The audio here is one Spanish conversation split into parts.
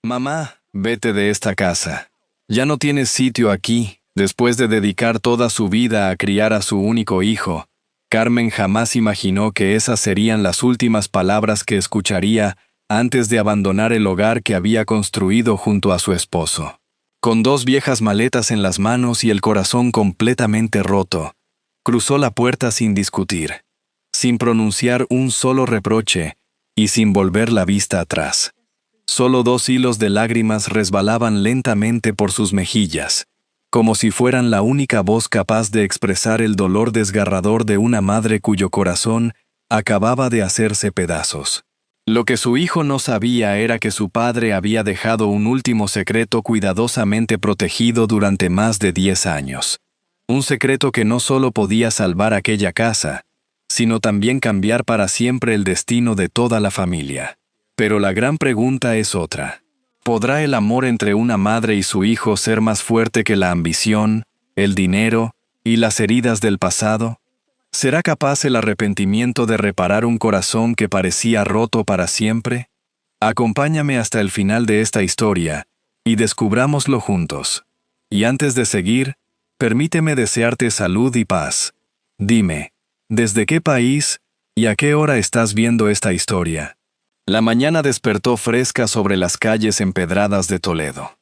Mamá, vete de esta casa. Ya no tienes sitio aquí. Después de dedicar toda su vida a criar a su único hijo, Carmen jamás imaginó que esas serían las últimas palabras que escucharía antes de abandonar el hogar que había construido junto a su esposo. Con 2 viejas maletas en las manos y el corazón completamente roto, cruzó la puerta sin discutir, sin pronunciar un solo reproche y sin volver la vista atrás. Solo 2 hilos de lágrimas resbalaban lentamente por sus mejillas, como si fueran la única voz capaz de expresar el dolor desgarrador de una madre cuyo corazón acababa de hacerse pedazos. Lo que su hijo no sabía era que su padre había dejado un último secreto cuidadosamente protegido durante más de 10 años. Un secreto que no solo podía salvar aquella casa, sino también cambiar para siempre el destino de toda la familia. Pero la gran pregunta es otra. ¿Podrá el amor entre una madre y su hijo ser más fuerte que la ambición, el dinero y las heridas del pasado? ¿Será capaz el arrepentimiento de reparar un corazón que parecía roto para siempre? Acompáñame hasta el final de esta historia y descubrámoslo juntos. Y antes de seguir, permíteme desearte salud y paz. Dime, ¿desde qué país y a qué hora estás viendo esta historia? La mañana despertó fresca sobre las calles empedradas de Toledo.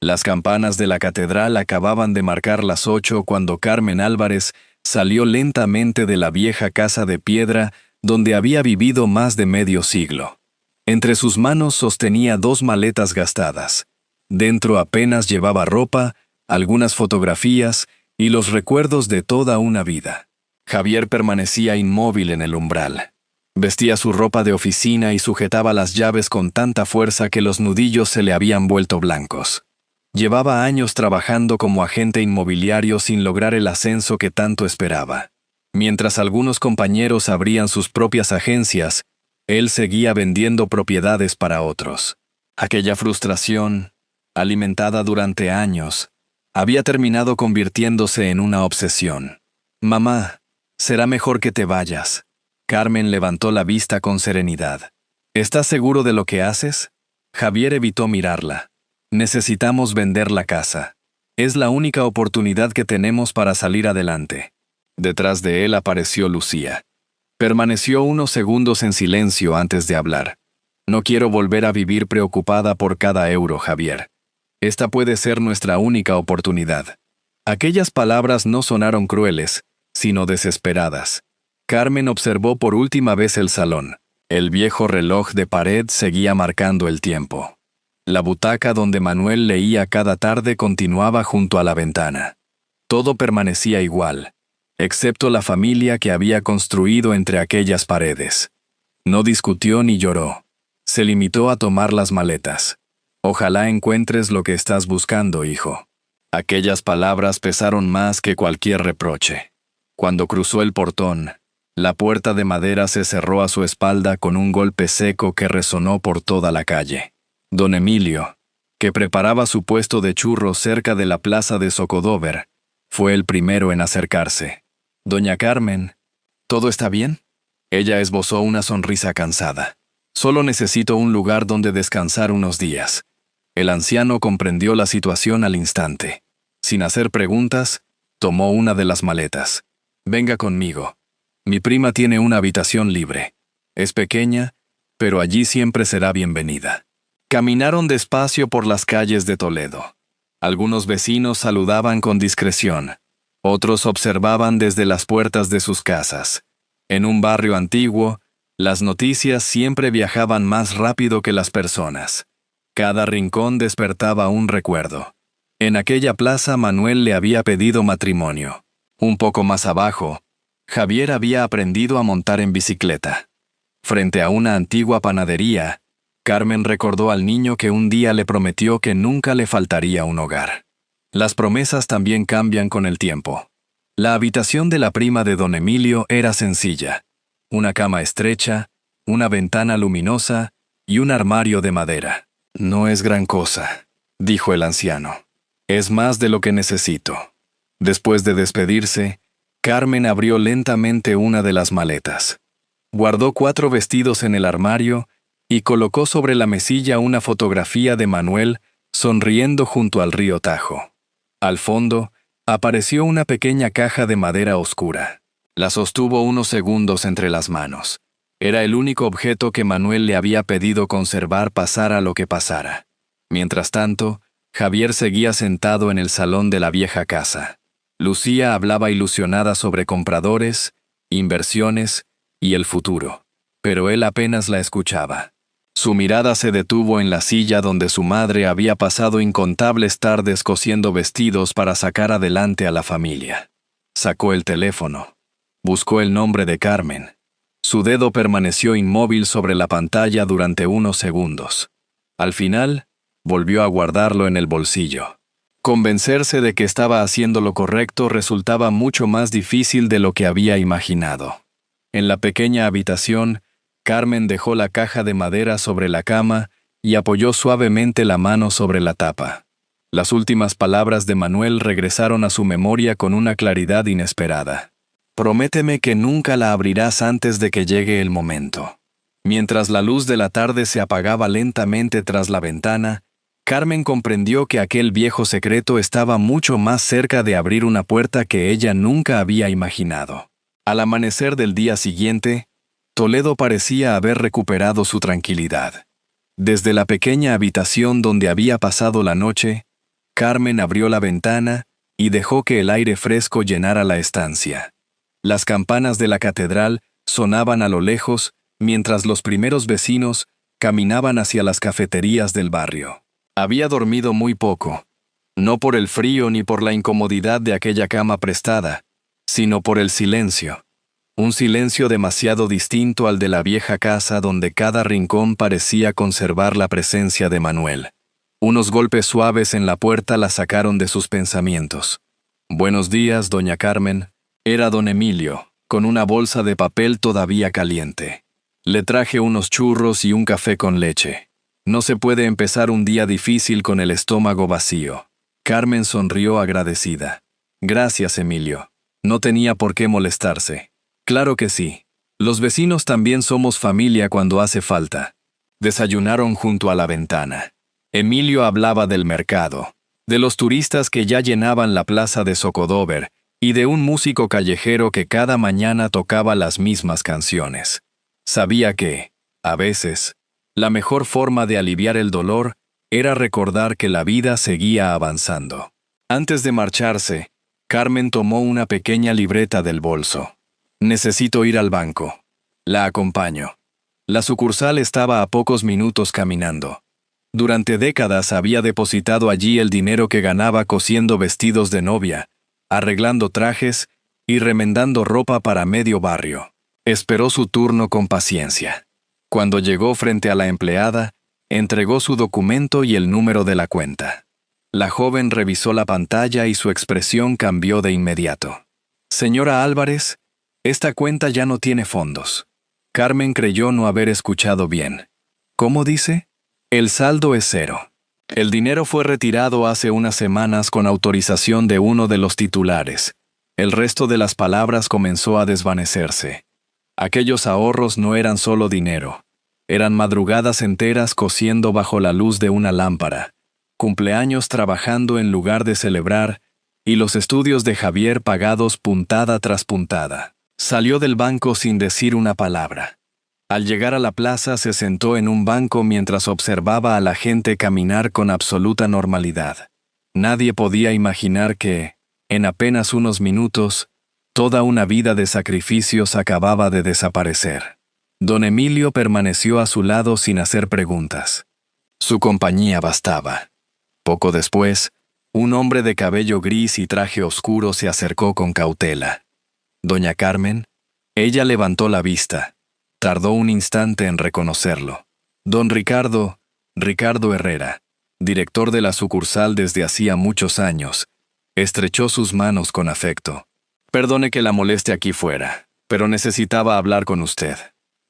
Las campanas de la catedral acababan de marcar las 8 cuando Carmen Álvarez salió lentamente de la vieja casa de piedra donde había vivido más de medio siglo. Entre sus manos sostenía 2 maletas gastadas. Dentro apenas llevaba ropa, algunas fotografías y los recuerdos de toda una vida. Javier permanecía inmóvil en el umbral. Vestía su ropa de oficina y sujetaba las llaves con tanta fuerza que los nudillos se le habían vuelto blancos. Llevaba años trabajando como agente inmobiliario sin lograr el ascenso que tanto esperaba. Mientras algunos compañeros abrían sus propias agencias, él seguía vendiendo propiedades para otros. Aquella frustración, alimentada durante años, había terminado convirtiéndose en una obsesión. «Mamá, será mejor que te vayas». Carmen levantó la vista con serenidad. ¿Estás seguro de lo que haces? Javier evitó mirarla. Necesitamos vender la casa. Es la única oportunidad que tenemos para salir adelante. Detrás de él apareció Lucía. Permaneció unos segundos en silencio antes de hablar. No quiero volver a vivir preocupada por cada euro, Javier. Esta puede ser nuestra única oportunidad. Aquellas palabras no sonaron crueles, sino desesperadas. Carmen observó por última vez el salón. El viejo reloj de pared seguía marcando el tiempo. La butaca donde Manuel leía cada tarde continuaba junto a la ventana. Todo permanecía igual, excepto la familia que había construido entre aquellas paredes. No discutió ni lloró. Se limitó a tomar las maletas. Ojalá encuentres lo que estás buscando, hijo. Aquellas palabras pesaron más que cualquier reproche. Cuando cruzó el portón, la puerta de madera se cerró a su espalda con un golpe seco que resonó por toda la calle. Don Emilio, que preparaba su puesto de churros cerca de la plaza de Zocodover, fue el primero en acercarse. «Doña Carmen, ¿todo está bien?» Ella esbozó una sonrisa cansada. «Solo necesito un lugar donde descansar unos días». El anciano comprendió la situación al instante. Sin hacer preguntas, tomó una de las maletas. «Venga conmigo. Mi prima tiene una habitación libre. Es pequeña, pero allí siempre será bienvenida». Caminaron despacio por las calles de Toledo. Algunos vecinos saludaban con discreción. Otros observaban desde las puertas de sus casas. En un barrio antiguo, las noticias siempre viajaban más rápido que las personas. Cada rincón despertaba un recuerdo. En aquella plaza Manuel le había pedido matrimonio. Un poco más abajo, Javier había aprendido a montar en bicicleta. Frente a una antigua panadería, Carmen recordó al niño que un día le prometió que nunca le faltaría un hogar. Las promesas también cambian con el tiempo. La habitación de la prima de don Emilio era sencilla. Una cama estrecha, una ventana luminosa y un armario de madera. «No es gran cosa», dijo el anciano. «Es más de lo que necesito». Después de despedirse, Carmen abrió lentamente una de las maletas. Guardó 4 vestidos en el armario y colocó sobre la mesilla una fotografía de Manuel sonriendo junto al río Tajo. Al fondo, apareció una pequeña caja de madera oscura. La sostuvo unos segundos entre las manos. Era el único objeto que Manuel le había pedido conservar pasara lo que pasara. Mientras tanto, Javier seguía sentado en el salón de la vieja casa. Lucía hablaba ilusionada sobre compradores, inversiones y el futuro, pero él apenas la escuchaba. Su mirada se detuvo en la silla donde su madre había pasado incontables tardes cosiendo vestidos para sacar adelante a la familia. Sacó el teléfono. Buscó el nombre de Carmen. Su dedo permaneció inmóvil sobre la pantalla durante unos segundos. Al final, volvió a guardarlo en el bolsillo. Convencerse de que estaba haciendo lo correcto resultaba mucho más difícil de lo que había imaginado. En la pequeña habitación, Carmen dejó la caja de madera sobre la cama y apoyó suavemente la mano sobre la tapa. Las últimas palabras de Manuel regresaron a su memoria con una claridad inesperada. Prométeme que nunca la abrirás antes de que llegue el momento. Mientras la luz de la tarde se apagaba lentamente tras la ventana, Carmen comprendió que aquel viejo secreto estaba mucho más cerca de abrir una puerta que ella nunca había imaginado. Al amanecer del día siguiente, Toledo parecía haber recuperado su tranquilidad. Desde la pequeña habitación donde había pasado la noche, Carmen abrió la ventana y dejó que el aire fresco llenara la estancia. Las campanas de la catedral sonaban a lo lejos mientras los primeros vecinos caminaban hacia las cafeterías del barrio. Había dormido muy poco, no por el frío ni por la incomodidad de aquella cama prestada, sino por el silencio. Un silencio demasiado distinto al de la vieja casa donde cada rincón parecía conservar la presencia de Manuel. Unos golpes suaves en la puerta la sacaron de sus pensamientos. «Buenos días, doña Carmen». Era don Emilio, con una bolsa de papel todavía caliente. «Le traje unos churros y un café con leche. No se puede empezar un día difícil con el estómago vacío». Carmen sonrió agradecida. «Gracias, Emilio. No tenía por qué molestarse». «Claro que sí. Los vecinos también somos familia cuando hace falta». Desayunaron junto a la ventana. Emilio hablaba del mercado, de los turistas que ya llenaban la plaza de Zocodover y de un músico callejero que cada mañana tocaba las mismas canciones. Sabía que, a veces, la mejor forma de aliviar el dolor era recordar que la vida seguía avanzando. Antes de marcharse, Carmen tomó una pequeña libreta del bolso. «Necesito ir al banco. La acompaño». La sucursal estaba a pocos minutos caminando. Durante décadas había depositado allí el dinero que ganaba cosiendo vestidos de novia, arreglando trajes y remendando ropa para medio barrio. Esperó su turno con paciencia. Cuando llegó frente a la empleada, entregó su documento y el número de la cuenta. La joven revisó la pantalla y su expresión cambió de inmediato. «Señora Álvarez, esta cuenta ya no tiene fondos». Carmen creyó no haber escuchado bien. «¿Cómo dice?» «El saldo es 0. El dinero fue retirado hace unas semanas con autorización de uno de los titulares. El resto de las palabras comenzó a desvanecerse. Aquellos ahorros no eran solo dinero. Eran madrugadas enteras cosiendo bajo la luz de una lámpara, cumpleaños trabajando en lugar de celebrar, y los estudios de Javier pagados puntada tras puntada. Salió del banco sin decir una palabra. Al llegar a la plaza se sentó en un banco mientras observaba a la gente caminar con absoluta normalidad. Nadie podía imaginar que, en apenas unos minutos, toda una vida de sacrificios acababa de desaparecer. Don Emilio permaneció a su lado sin hacer preguntas. Su compañía bastaba. Poco después, un hombre de cabello gris y traje oscuro se acercó con cautela. «Doña Carmen». Ella levantó la vista. Tardó un instante en reconocerlo. Don Ricardo Herrera, director de la sucursal desde hacía muchos años, estrechó sus manos con afecto. «Perdone que la moleste aquí fuera, pero necesitaba hablar con usted».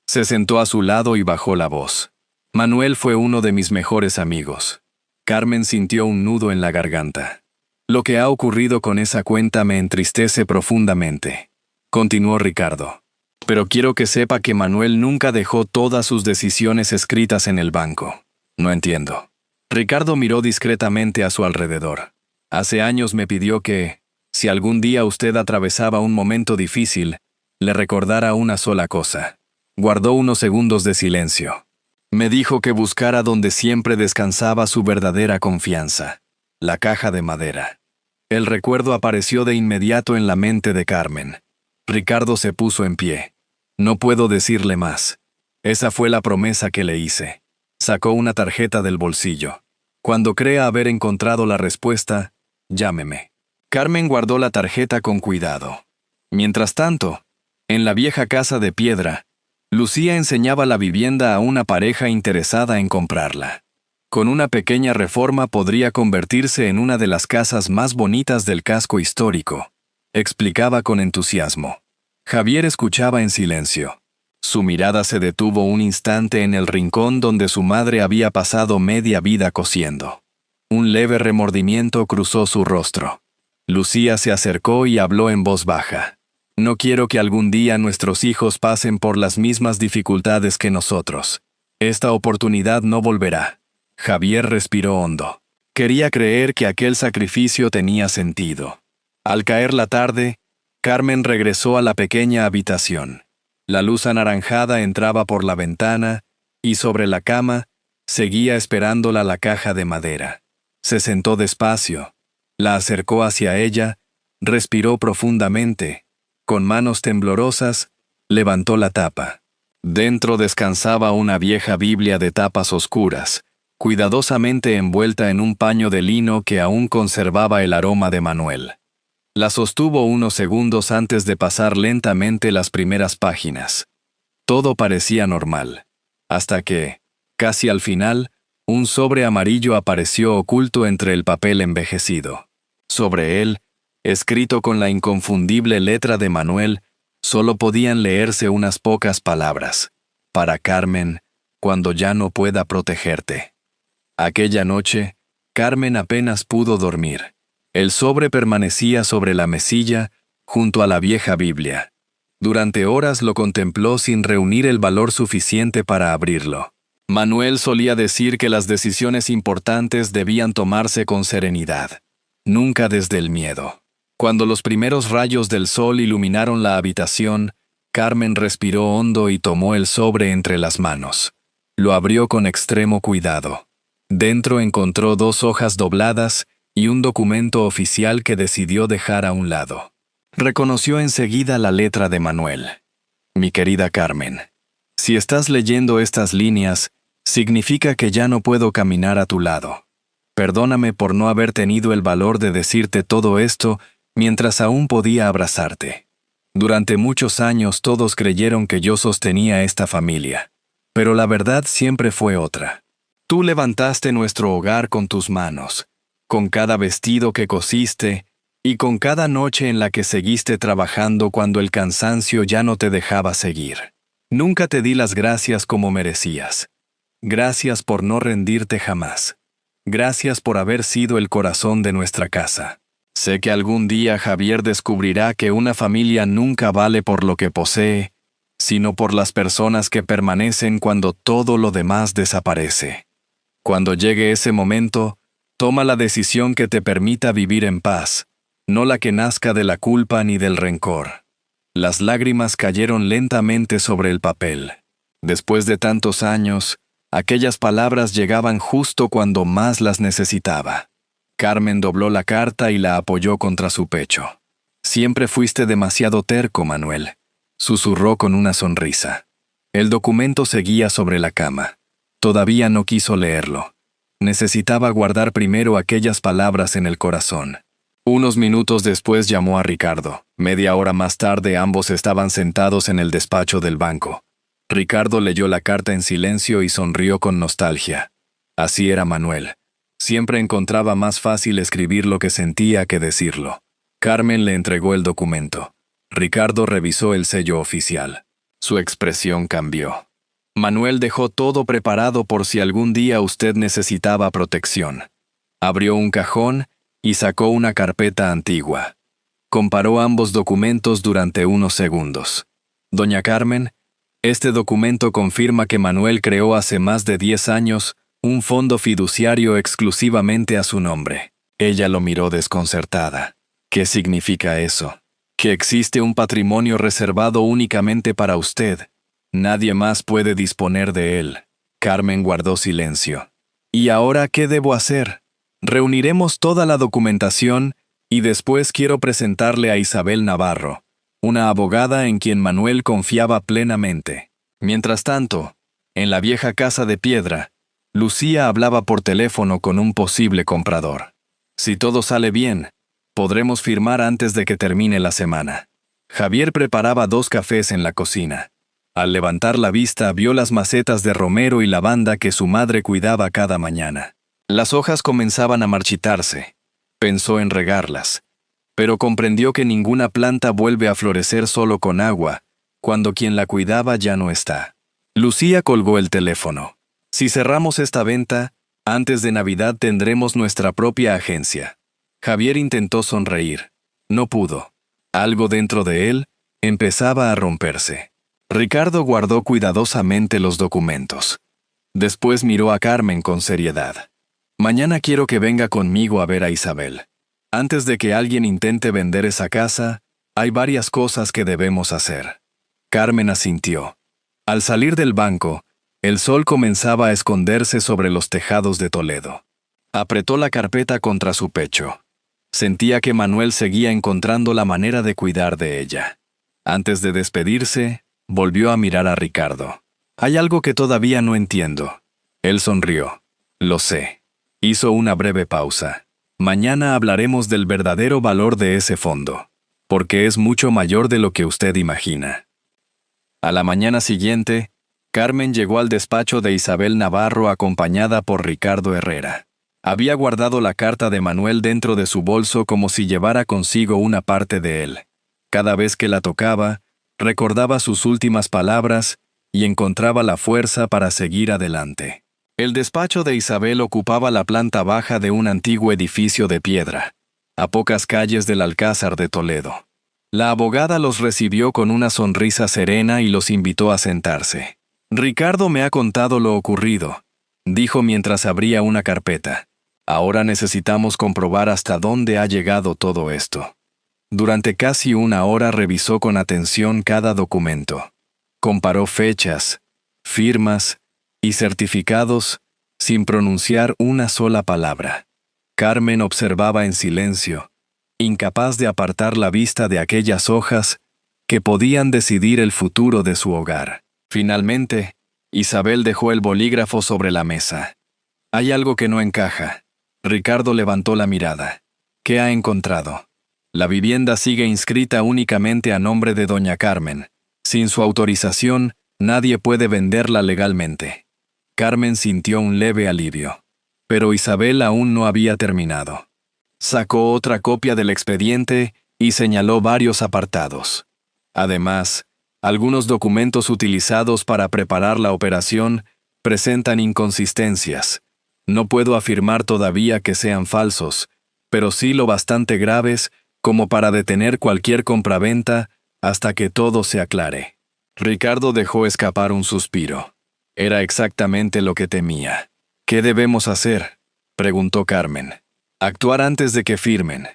Se sentó a su lado y bajó la voz. «Manuel fue uno de mis mejores amigos». Carmen sintió un nudo en la garganta. «Lo que ha ocurrido con esa cuenta me entristece profundamente», continuó Ricardo. Pero quiero que sepa que Manuel nunca dejó todas sus decisiones escritas en el banco. No entiendo. Ricardo miró discretamente a su alrededor. Hace años me pidió que, si algún día usted atravesaba un momento difícil, le recordara una sola cosa. Guardó unos segundos de silencio. Me dijo que buscara donde siempre descansaba su verdadera confianza, la caja de madera. El recuerdo apareció de inmediato en la mente de Carmen. Ricardo se puso en pie. No puedo decirle más. Esa fue la promesa que le hice. Sacó una tarjeta del bolsillo. Cuando crea haber encontrado la respuesta, llámeme. Carmen guardó la tarjeta con cuidado. Mientras tanto, en la vieja casa de piedra, Lucía enseñaba la vivienda a una pareja interesada en comprarla. Con una pequeña reforma podría convertirse en una de las casas más bonitas del casco histórico, explicaba con entusiasmo. Javier escuchaba en silencio. Su mirada se detuvo un instante en el rincón donde su madre había pasado media vida cosiendo. Un leve remordimiento cruzó su rostro. Lucía se acercó y habló en voz baja. No quiero que algún día nuestros hijos pasen por las mismas dificultades que nosotros. Esta oportunidad no volverá. Javier respiró hondo. Quería creer que aquel sacrificio tenía sentido. Al caer la tarde, Carmen regresó a la pequeña habitación. La luz anaranjada entraba por la ventana, y sobre la cama, seguía esperándola la caja de madera. Se sentó despacio, la acercó hacia ella, respiró profundamente. Con manos temblorosas, levantó la tapa. Dentro descansaba una vieja Biblia de tapas oscuras, cuidadosamente envuelta en un paño de lino que aún conservaba el aroma de Manuel. La sostuvo unos segundos antes de pasar lentamente las primeras páginas. Todo parecía normal, hasta que, casi al final, un sobre amarillo apareció oculto entre el papel envejecido. Sobre él, escrito con la inconfundible letra de Manuel, solo podían leerse unas pocas palabras. Para Carmen, cuando ya no pueda protegerte. Aquella noche, Carmen apenas pudo dormir. El sobre permanecía sobre la mesilla, junto a la vieja Biblia. Durante horas lo contempló sin reunir el valor suficiente para abrirlo. Manuel solía decir que las decisiones importantes debían tomarse con serenidad, nunca desde el miedo. Cuando los primeros rayos del sol iluminaron la habitación, Carmen respiró hondo y tomó el sobre entre las manos. Lo abrió con extremo cuidado. Dentro encontró 2 hojas dobladas y un documento oficial que decidió dejar a un lado. Reconoció enseguida la letra de Manuel. Mi querida Carmen, si estás leyendo estas líneas, significa que ya no puedo caminar a tu lado. Perdóname por no haber tenido el valor de decirte todo esto mientras aún podía abrazarte. Durante muchos años todos creyeron que yo sostenía esta familia, pero la verdad siempre fue otra. Tú levantaste nuestro hogar con tus manos, con cada vestido que cosiste y con cada noche en la que seguiste trabajando cuando el cansancio ya no te dejaba seguir. Nunca te di las gracias como merecías. Gracias por no rendirte jamás. Gracias por haber sido el corazón de nuestra casa. Sé que algún día Javier descubrirá que una familia nunca vale por lo que posee, sino por las personas que permanecen cuando todo lo demás desaparece. Cuando llegue ese momento, toma la decisión que te permita vivir en paz, no la que nazca de la culpa ni del rencor. Las lágrimas cayeron lentamente sobre el papel. Después de tantos años, aquellas palabras llegaban justo cuando más las necesitaba. Carmen dobló la carta y la apoyó contra su pecho. Siempre fuiste demasiado terco, Manuel, susurró con una sonrisa. El documento seguía sobre la cama. Todavía no quiso leerlo. Necesitaba guardar primero aquellas palabras en el corazón. Unos minutos después llamó a Ricardo. Media hora más tarde ambos estaban sentados en el despacho del banco. Ricardo leyó la carta en silencio y sonrió con nostalgia. Así era Manuel. Siempre encontraba más fácil escribir lo que sentía que decirlo. Carmen le entregó el documento. Ricardo revisó el sello oficial. Su expresión cambió. Manuel dejó todo preparado por si algún día usted necesitaba protección. Abrió un cajón y sacó una carpeta antigua. Comparó ambos documentos durante unos segundos. Doña Carmen, este documento confirma que Manuel creó hace más de 10 años un fondo fiduciario exclusivamente a su nombre. Ella lo miró desconcertada. ¿Qué significa eso? Que existe un patrimonio reservado únicamente para usted. Nadie más puede disponer de él. Carmen guardó silencio. ¿Y ahora qué debo hacer? Reuniremos toda la documentación y después quiero presentarle a Isabel Navarro, una abogada en quien Manuel confiaba plenamente. Mientras tanto, en la vieja casa de piedra, Lucía hablaba por teléfono con un posible comprador. Si todo sale bien, podremos firmar antes de que termine la semana. Javier preparaba 2 cafés en la cocina. Al levantar la vista vio las macetas de romero y lavanda que su madre cuidaba cada mañana. Las hojas comenzaban a marchitarse. Pensó en regarlas, pero comprendió que ninguna planta vuelve a florecer solo con agua, cuando quien la cuidaba ya no está. Lucía colgó el teléfono. Si cerramos esta venta, antes de Navidad tendremos nuestra propia agencia. Javier intentó sonreír. No pudo. Algo dentro de él empezaba a romperse. Ricardo guardó cuidadosamente los documentos. Después miró a Carmen con seriedad. Mañana quiero que venga conmigo a ver a Isabel. Antes de que alguien intente vender esa casa, hay varias cosas que debemos hacer. Carmen asintió. Al salir del banco, el sol comenzaba a esconderse sobre los tejados de Toledo. Apretó la carpeta contra su pecho. Sentía que Manuel seguía encontrando la manera de cuidar de ella. Antes de despedirse, volvió a mirar a Ricardo. Hay algo que todavía no entiendo. Él sonrió. Lo sé. Hizo una breve pausa. Mañana hablaremos del verdadero valor de ese fondo, porque es mucho mayor de lo que usted imagina. A la mañana siguiente, Carmen llegó al despacho de Isabel Navarro acompañada por Ricardo Herrera. Había guardado la carta de Manuel dentro de su bolso como si llevara consigo una parte de él. Cada vez que la tocaba, recordaba sus últimas palabras y encontraba la fuerza para seguir adelante. El despacho de Isabel ocupaba la planta baja de un antiguo edificio de piedra, a pocas calles del Alcázar de Toledo. La abogada los recibió con una sonrisa serena y los invitó a sentarse. Ricardo me ha contado lo ocurrido, dijo mientras abría una carpeta. Ahora necesitamos comprobar hasta dónde ha llegado todo esto. Durante casi una hora revisó con atención cada documento. Comparó fechas, firmas y certificados sin pronunciar una sola palabra. Carmen observaba en silencio, incapaz de apartar la vista de aquellas hojas que podían decidir el futuro de su hogar. Finalmente, Isabel dejó el bolígrafo sobre la mesa. Hay algo que no encaja. Ricardo levantó la mirada. ¿Qué ha encontrado? La vivienda sigue inscrita únicamente a nombre de doña Carmen. Sin su autorización, nadie puede venderla legalmente. Carmen sintió un leve alivio. Pero Isabel aún no había terminado. Sacó otra copia del expediente y señaló varios apartados. Además, algunos documentos utilizados para preparar la operación presentan inconsistencias. No puedo afirmar todavía que sean falsos, pero sí lo bastante graves como para detener cualquier compraventa hasta que todo se aclare. Ricardo dejó escapar un suspiro. Era exactamente lo que temía. ¿Qué debemos hacer?, preguntó Carmen. Actuar antes de que firmen.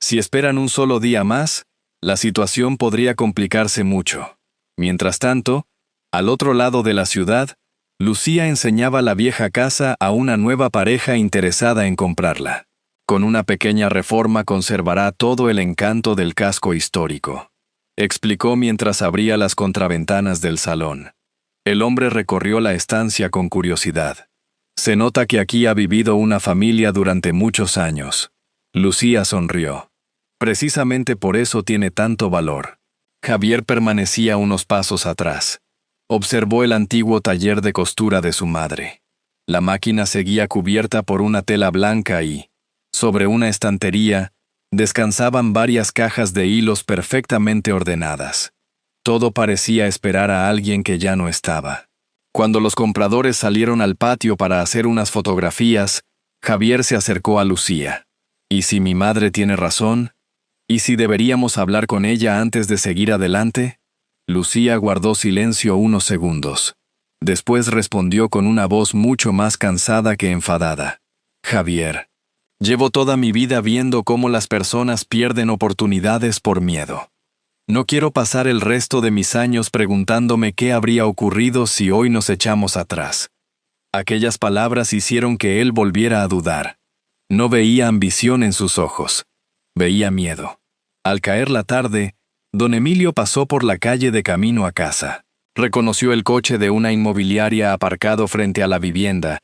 Si esperan un solo día más, la situación podría complicarse mucho. Mientras tanto, al otro lado de la ciudad, Lucía enseñaba la vieja casa a una nueva pareja interesada en comprarla. Con una pequeña reforma conservará todo el encanto del casco histórico, explicó mientras abría las contraventanas del salón. El hombre recorrió la estancia con curiosidad. Se nota que aquí ha vivido una familia durante muchos años. Lucía sonrió. Precisamente por eso tiene tanto valor. Javier permanecía unos pasos atrás. Observó el antiguo taller de costura de su madre. La máquina seguía cubierta por una tela blanca y, sobre una estantería, descansaban varias cajas de hilos perfectamente ordenadas. Todo parecía esperar a alguien que ya no estaba. Cuando los compradores salieron al patio para hacer unas fotografías, Javier se acercó a Lucía. ¿Y si mi madre tiene razón? ¿Y si deberíamos hablar con ella antes de seguir adelante? Lucía guardó silencio unos segundos. Después respondió con una voz mucho más cansada que enfadada. Javier, llevo toda mi vida viendo cómo las personas pierden oportunidades por miedo. No quiero pasar el resto de mis años preguntándome qué habría ocurrido si hoy nos echamos atrás. Aquellas palabras hicieron que él volviera a dudar. No veía ambición en sus ojos. Veía miedo. Al caer la tarde, don Emilio pasó por la calle de camino a casa. Reconoció el coche de una inmobiliaria aparcado frente a la vivienda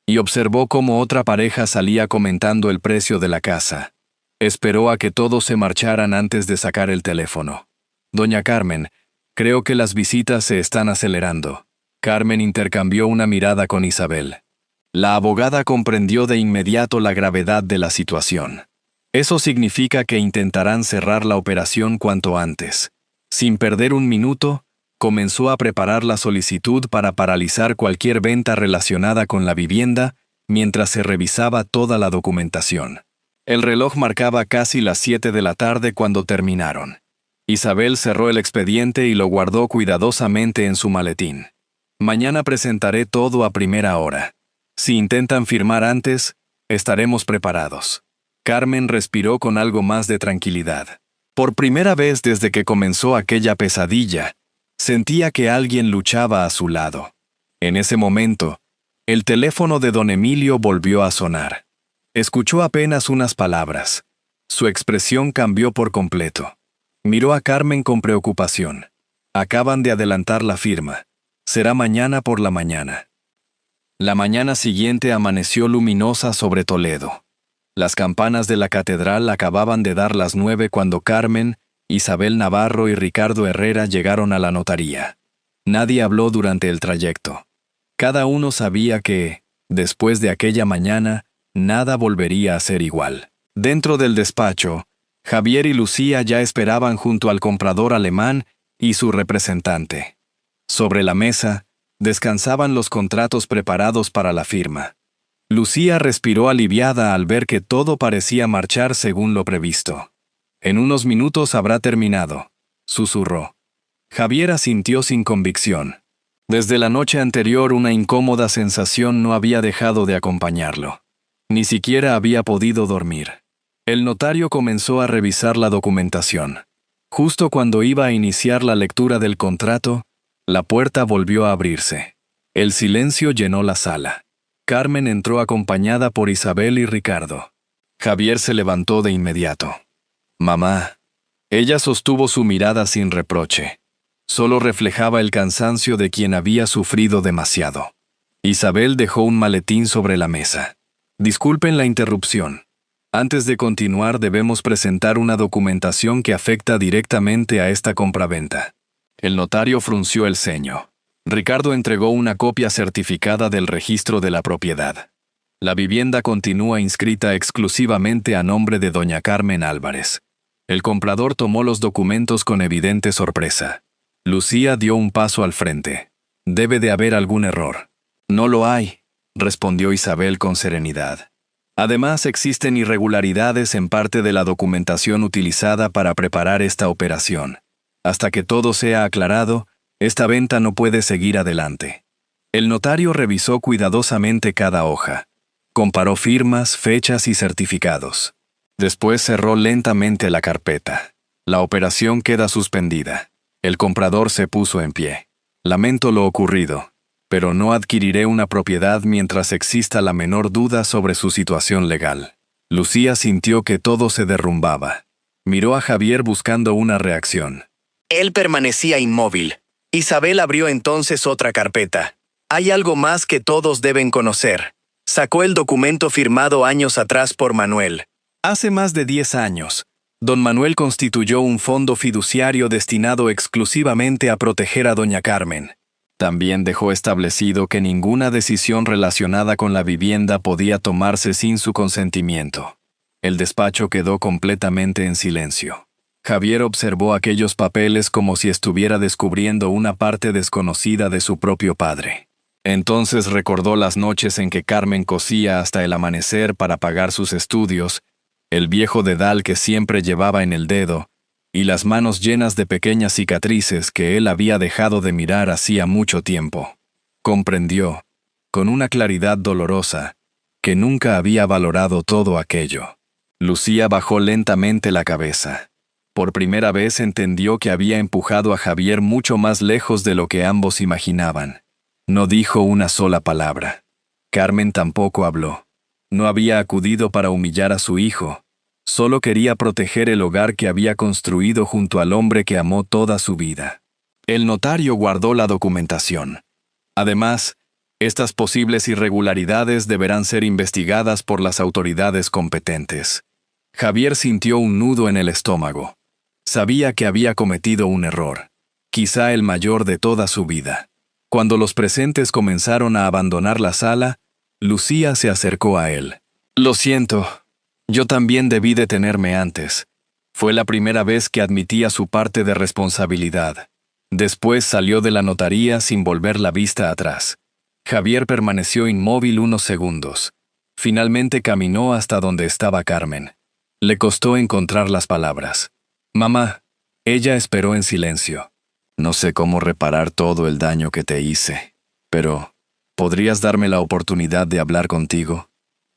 y observó cómo otra pareja salía comentando el precio de la casa. Esperó a que todos se marcharan antes de sacar el teléfono. Doña Carmen, creo que las visitas se están acelerando. Carmen intercambió una mirada con Isabel. La abogada comprendió de inmediato la gravedad de la situación. Eso significa que intentarán cerrar la operación cuanto antes. Sin perder un minuto, comenzó a preparar la solicitud para paralizar cualquier venta relacionada con la vivienda mientras se revisaba toda la documentación. El reloj marcaba casi las 7 de la tarde cuando terminaron. Isabel cerró el expediente y lo guardó cuidadosamente en su maletín. Mañana presentaré todo a primera hora. Si intentan firmar antes, estaremos preparados. Carmen respiró con algo más de tranquilidad. Por primera vez desde que comenzó aquella pesadilla, sentía que alguien luchaba a su lado. En ese momento, el teléfono de don Emilio volvió a sonar. Escuchó apenas unas palabras. Su expresión cambió por completo. Miró a Carmen con preocupación. Acaban de adelantar la firma. Será mañana por la mañana. La mañana siguiente amaneció luminosa sobre Toledo. Las campanas de la catedral acababan de dar las 9 cuando Carmen, Isabel Navarro y Ricardo Herrera llegaron a la notaría. Nadie habló durante el trayecto. Cada uno sabía que, después de aquella mañana, nada volvería a ser igual. Dentro del despacho, Javier y Lucía ya esperaban junto al comprador alemán y su representante. Sobre la mesa, descansaban los contratos preparados para la firma. Lucía respiró aliviada al ver que todo parecía marchar según lo previsto. En unos minutos habrá terminado, susurró. Javier asintió sin convicción. Desde la noche anterior una incómoda sensación no había dejado de acompañarlo. Ni siquiera había podido dormir. El notario comenzó a revisar la documentación. Justo cuando iba a iniciar la lectura del contrato, la puerta volvió a abrirse. El silencio llenó la sala. Carmen entró acompañada por Isabel y Ricardo. Javier se levantó de inmediato. «Mamá». Ella sostuvo su mirada sin reproche. Solo reflejaba el cansancio de quien había sufrido demasiado. Isabel dejó un maletín sobre la mesa. «Disculpen la interrupción. Antes de continuar debemos presentar una documentación que afecta directamente a esta compraventa». El notario frunció el ceño. Ricardo entregó una copia certificada del registro de la propiedad. La vivienda continúa inscrita exclusivamente a nombre de doña Carmen Álvarez. El comprador tomó los documentos con evidente sorpresa. Lucía dio un paso al frente. «Debe de haber algún error». «No lo hay», respondió Isabel con serenidad. «Además, existen irregularidades en parte de la documentación utilizada para preparar esta operación. Hasta que todo sea aclarado, esta venta no puede seguir adelante». El notario revisó cuidadosamente cada hoja. Comparó firmas, fechas y certificados. Después cerró lentamente la carpeta. La operación queda suspendida. El comprador se puso en pie. «Lamento lo ocurrido, pero no adquiriré una propiedad mientras exista la menor duda sobre su situación legal». Lucía sintió que todo se derrumbaba. Miró a Javier buscando una reacción. Él permanecía inmóvil. Isabel abrió entonces otra carpeta. «Hay algo más que todos deben conocer». Sacó el documento firmado años atrás por Manuel. Hace más de 10 años, don Manuel constituyó un fondo fiduciario destinado exclusivamente a proteger a doña Carmen. También dejó establecido que ninguna decisión relacionada con la vivienda podía tomarse sin su consentimiento. El despacho quedó completamente en silencio. Javier observó aquellos papeles como si estuviera descubriendo una parte desconocida de su propio padre. Entonces recordó las noches en que Carmen cosía hasta el amanecer para pagar sus estudios, el viejo dedal que siempre llevaba en el dedo, y las manos llenas de pequeñas cicatrices que él había dejado de mirar hacía mucho tiempo. Comprendió, con una claridad dolorosa, que nunca había valorado todo aquello. Lucía bajó lentamente la cabeza. Por primera vez entendió que había empujado a Javier mucho más lejos de lo que ambos imaginaban. No dijo una sola palabra. Carmen tampoco habló. No había acudido para humillar a su hijo. Solo quería proteger el hogar que había construido junto al hombre que amó toda su vida. El notario guardó la documentación. Además, estas posibles irregularidades deberán ser investigadas por las autoridades competentes. Javier sintió un nudo en el estómago. Sabía que había cometido un error, quizá el mayor de toda su vida. Cuando los presentes comenzaron a abandonar la sala, Lucía se acercó a él. «Lo siento, yo también debí detenerme antes. Fue la primera vez que admitía su parte de responsabilidad». Después salió de la notaría sin volver la vista atrás. Javier permaneció inmóvil unos segundos. Finalmente caminó hasta donde estaba Carmen. Le costó encontrar las palabras. «Mamá». Ella esperó en silencio. «No sé cómo reparar todo el daño que te hice, pero ¿podrías darme la oportunidad de hablar contigo?».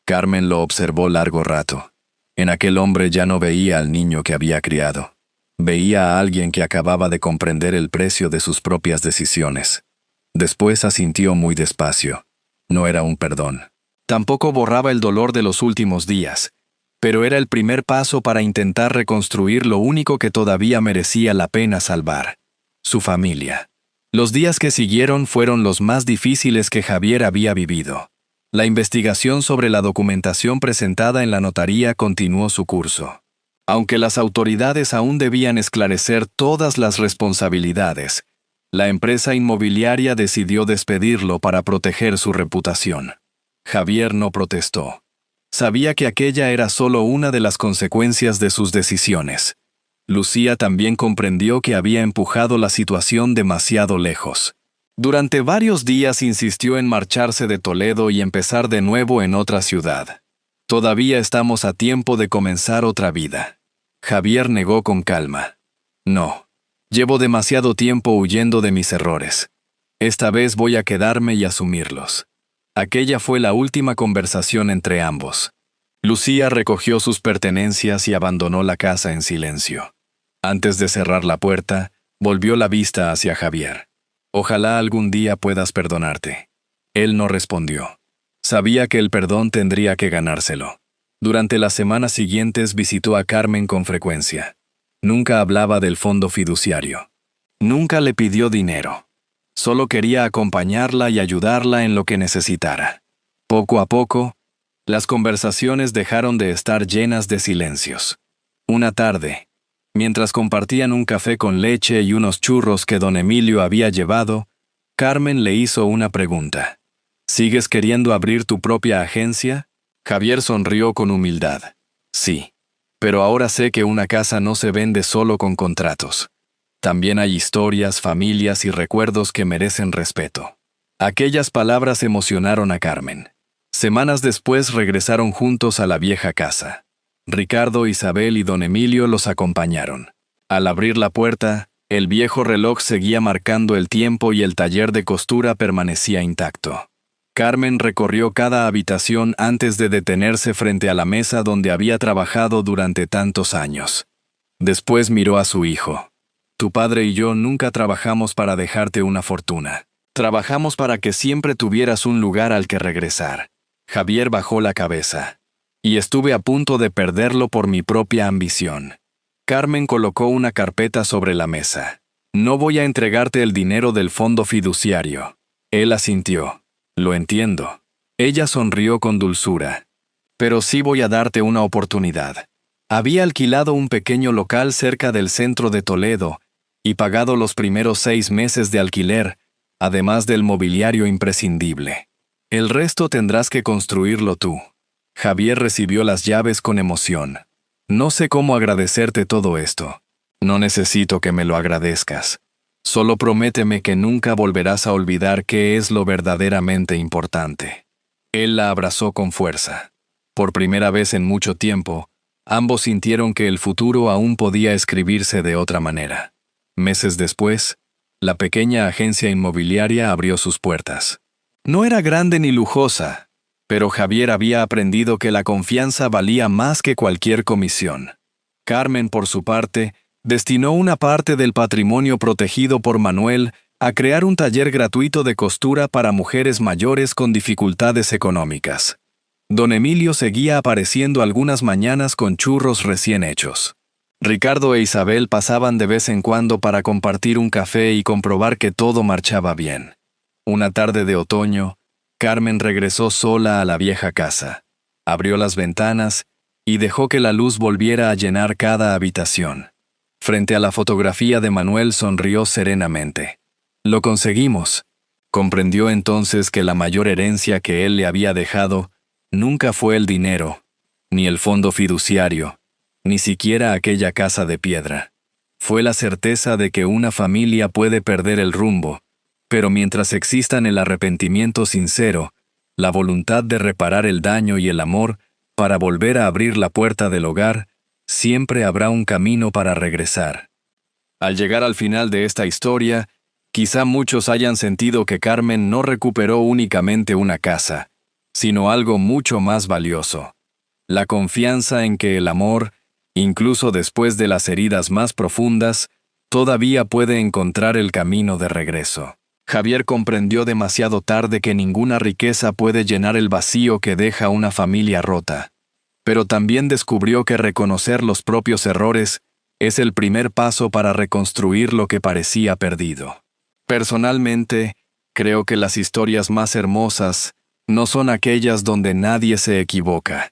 Carmen lo observó largo rato. En aquel hombre ya no veía al niño que había criado. Veía a alguien que acababa de comprender el precio de sus propias decisiones. Después asintió muy despacio. No era un perdón. Tampoco borraba el dolor de los últimos días, pero era el primer paso para intentar reconstruir lo único que todavía merecía la pena salvar: su familia. Los días que siguieron fueron los más difíciles que Javier había vivido. La investigación sobre la documentación presentada en la notaría continuó su curso. Aunque las autoridades aún debían esclarecer todas las responsabilidades, la empresa inmobiliaria decidió despedirlo para proteger su reputación. Javier no protestó. Sabía que aquella era solo una de las consecuencias de sus decisiones. Lucía también comprendió que había empujado la situación demasiado lejos. Durante varios días insistió en marcharse de Toledo y empezar de nuevo en otra ciudad. «Todavía estamos a tiempo de comenzar otra vida». Javier negó con calma. «No, llevo demasiado tiempo huyendo de mis errores. Esta vez voy a quedarme y asumirlos». Aquella fue la última conversación entre ambos. Lucía recogió sus pertenencias y abandonó la casa en silencio. Antes de cerrar la puerta, volvió la vista hacia Javier. «Ojalá algún día puedas perdonarte». Él no respondió. Sabía que el perdón tendría que ganárselo. Durante las semanas siguientes visitó a Carmen con frecuencia. Nunca hablaba del fondo fiduciario. Nunca le pidió dinero. Solo quería acompañarla y ayudarla en lo que necesitara. Poco a poco, las conversaciones dejaron de estar llenas de silencios. Una tarde, mientras compartían un café con leche y unos churros que don Emilio había llevado, Carmen le hizo una pregunta. «¿Sigues queriendo abrir tu propia agencia?». Javier sonrió con humildad. «Sí, pero ahora sé que una casa no se vende solo con contratos. También hay historias, familias y recuerdos que merecen respeto». Aquellas palabras emocionaron a Carmen. Semanas después regresaron juntos a la vieja casa. Ricardo, Isabel y don Emilio los acompañaron. Al abrir la puerta, el viejo reloj seguía marcando el tiempo y el taller de costura permanecía intacto. Carmen recorrió cada habitación antes de detenerse frente a la mesa donde había trabajado durante tantos años. Después miró a su hijo. «Tu padre y yo nunca trabajamos para dejarte una fortuna. Trabajamos para que siempre tuvieras un lugar al que regresar». Javier bajó la cabeza. «Y estuve a punto de perderlo por mi propia ambición». Carmen colocó una carpeta sobre la mesa. «No voy a entregarte el dinero del fondo fiduciario». Él asintió. «Lo entiendo». Ella sonrió con dulzura. «Pero sí voy a darte una oportunidad». Había alquilado un pequeño local cerca del centro de Toledo y pagado los primeros 6 meses de alquiler, además del mobiliario imprescindible. «El resto tendrás que construirlo tú». Javier recibió las llaves con emoción. «No sé cómo agradecerte todo esto». «No necesito que me lo agradezcas. Solo prométeme que nunca volverás a olvidar qué es lo verdaderamente importante». Él la abrazó con fuerza. Por primera vez en mucho tiempo, Ambos sintieron que el futuro aún podía escribirse de otra manera. Meses después, la pequeña agencia inmobiliaria abrió sus puertas. No era grande ni lujosa, pero Javier había aprendido que la confianza valía más que cualquier comisión. Carmen, por su parte, destinó una parte del patrimonio protegido por Manuel a crear un taller gratuito de costura para mujeres mayores con dificultades económicas. Don Emilio seguía apareciendo algunas mañanas con churros recién hechos. Ricardo e Isabel pasaban de vez en cuando para compartir un café y comprobar que todo marchaba bien. Una tarde de otoño, Carmen regresó sola a la vieja casa. Abrió las ventanas y dejó que la luz volviera a llenar cada habitación. Frente a la fotografía de Manuel sonrió serenamente. «Lo conseguimos». Comprendió entonces que la mayor herencia que él le había dejado nunca fue el dinero, ni el fondo fiduciario, ni siquiera aquella casa de piedra. Fue la certeza de que una familia puede perder el rumbo, pero mientras existan el arrepentimiento sincero, la voluntad de reparar el daño y el amor para volver a abrir la puerta del hogar, siempre habrá un camino para regresar. Al llegar al final de esta historia, quizá muchos hayan sentido que Carmen no recuperó únicamente una casa, sino algo mucho más valioso: la confianza en que el amor, incluso después de las heridas más profundas, todavía puede encontrar el camino de regreso. Javier comprendió demasiado tarde que ninguna riqueza puede llenar el vacío que deja una familia rota. Pero también descubrió que reconocer los propios errores es el primer paso para reconstruir lo que parecía perdido. Personalmente, creo que las historias más hermosas no son aquellas donde nadie se equivoca,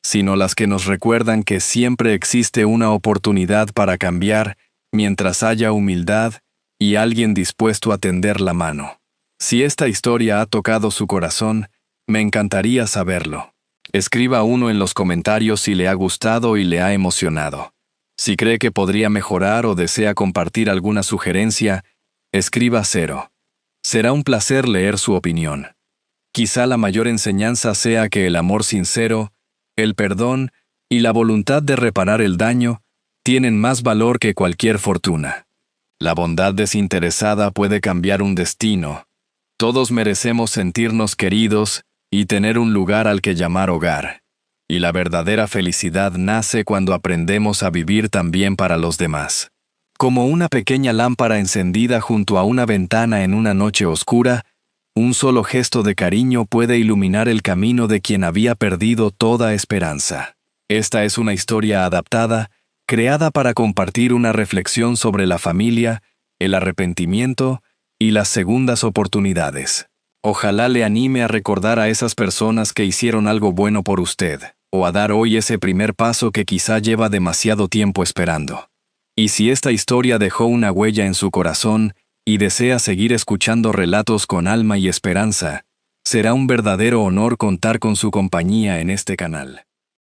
sino las que nos recuerdan que siempre existe una oportunidad para cambiar mientras haya humildad y alguien dispuesto a tender la mano. Si esta historia ha tocado su corazón, me encantaría saberlo. Escriba uno en los comentarios si le ha gustado y le ha emocionado. Si cree que podría mejorar o desea compartir alguna sugerencia, escriba 0. Será un placer leer su opinión. Quizá la mayor enseñanza sea que el amor sincero, el perdón y la voluntad de reparar el daño tienen más valor que cualquier fortuna. La bondad desinteresada puede cambiar un destino. Todos merecemos sentirnos queridos y tener un lugar al que llamar hogar. Y la verdadera felicidad nace cuando aprendemos a vivir también para los demás. Como una pequeña lámpara encendida junto a una ventana en una noche oscura, un solo gesto de cariño puede iluminar el camino de quien había perdido toda esperanza. Esta es una historia adaptada, creada para compartir una reflexión sobre la familia, el arrepentimiento y las segundas oportunidades. Ojalá le anime a recordar a esas personas que hicieron algo bueno por usted, o a dar hoy ese primer paso que quizá lleva demasiado tiempo esperando. Y si esta historia dejó una huella en su corazón y desea seguir escuchando relatos con alma y esperanza, será un verdadero honor contar con su compañía en este canal.